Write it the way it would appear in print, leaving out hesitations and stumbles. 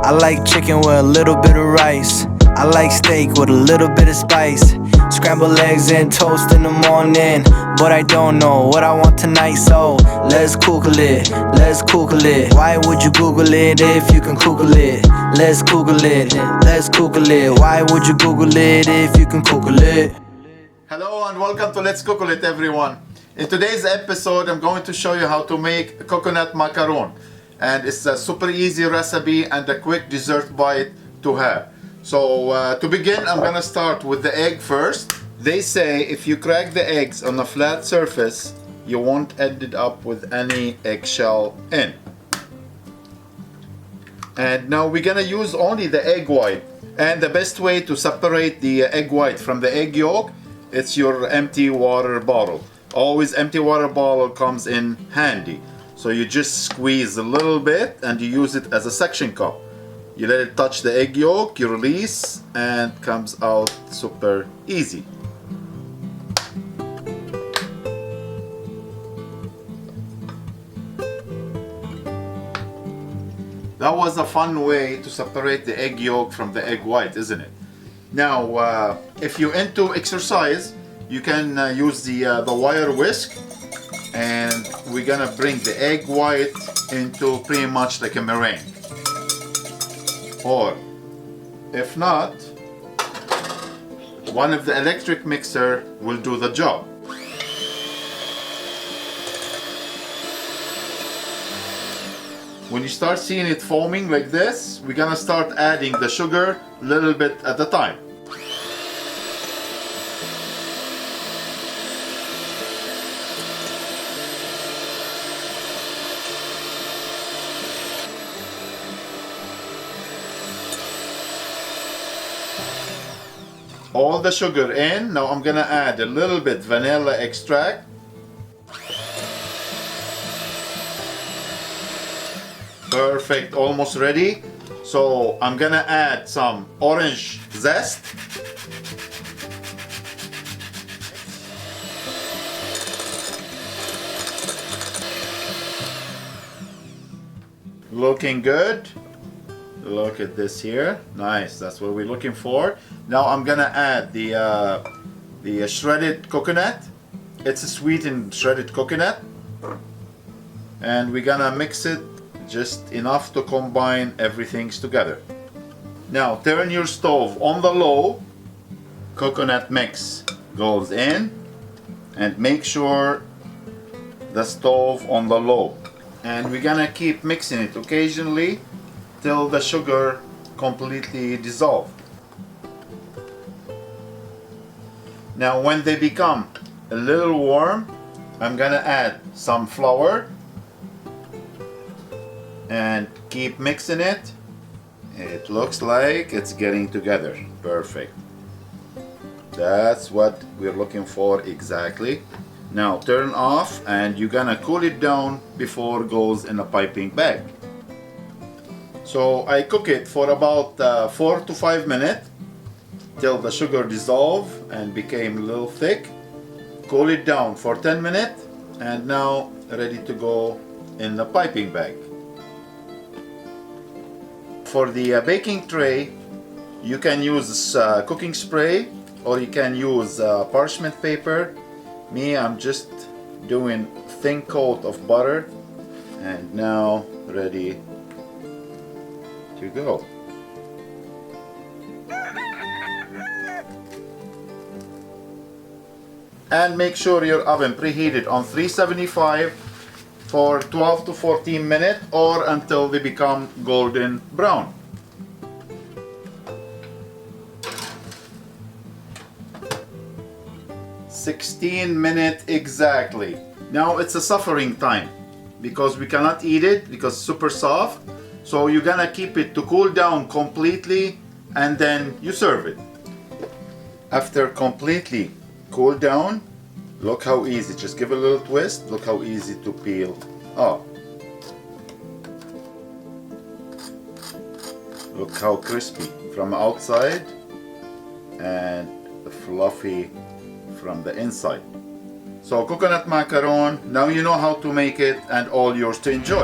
I like chicken with a little bit of rice. I like steak with a little bit of spice. Scrambled eggs and toast in the morning, but I don't know what I want tonight, so let's Google it, let's Google it. Why would you Google it if you can Google it? Let's Google it, let's Google it. Why would you Google it if you can Google it? Hello and welcome to Let's Google It, everyone. In today's episode, I'm going to show you how to make a coconut macaron. And it's a super easy recipe and a quick dessert bite to have. So to begin, I'm gonna start with the egg first. They say if you crack the eggs on a flat surface, you won't end it up with any eggshell in. And now we're gonna use only the egg white. And the best way to separate the egg white from the egg yolk, it's your empty water bottle. Always empty water bottle comes in handy. So you just squeeze a little bit and you use it as a suction cup. You let it touch the egg yolk, you release, and it comes out super easy. That was a fun way to separate the egg yolk from the egg white, isn't it? Now, if you're into exercise, you can use the wire whisk, and we're gonna bring the egg white into pretty much like a meringue. Or if not, one of the electric mixer will do the job. When you start seeing it foaming like this, we're gonna start adding the sugar a little bit at a time. All the sugar in. Now I'm gonna add a little bit vanilla extract. Perfect, almost ready. So I'm gonna add some orange zest. Looking good. Look at this here. Nice, that's what we're looking for. Now I'm gonna add the shredded coconut. It's a sweetened shredded coconut. And we're gonna mix it just enough to combine everything together. Now turn your stove on the low. Coconut mix goes in. And make sure the stove on the low. And we're gonna keep mixing it occasionally till the sugar completely dissolved. Now when they become a little warm, I'm gonna add some flour and keep mixing it. It looks like it's getting together. Perfect. That's what we're looking for exactly. Now turn off and you're gonna cool it down before it goes in a piping bag. So I cook it for about 4 to 5 minutes till the sugar dissolved and became a little thick. Cool it down for 10 minutes and now ready to go in the piping bag. For the baking tray, you can use cooking spray or you can use parchment paper. Me, I'm just doing thin coat of butter and now ready to go. And make sure your oven preheated on 375 for 12 to 14 minutes or until they become golden brown. "16 minutes exactly." Now it's a suffering time because we cannot eat it because it's super soft. So you're gonna keep it to cool down completely and then you serve it. After completely cool down, look how easy. Just give a little twist. Look how easy to peel off. Look how crispy from outside and fluffy from the inside. So coconut macaron, now you know how to make it and all yours to enjoy.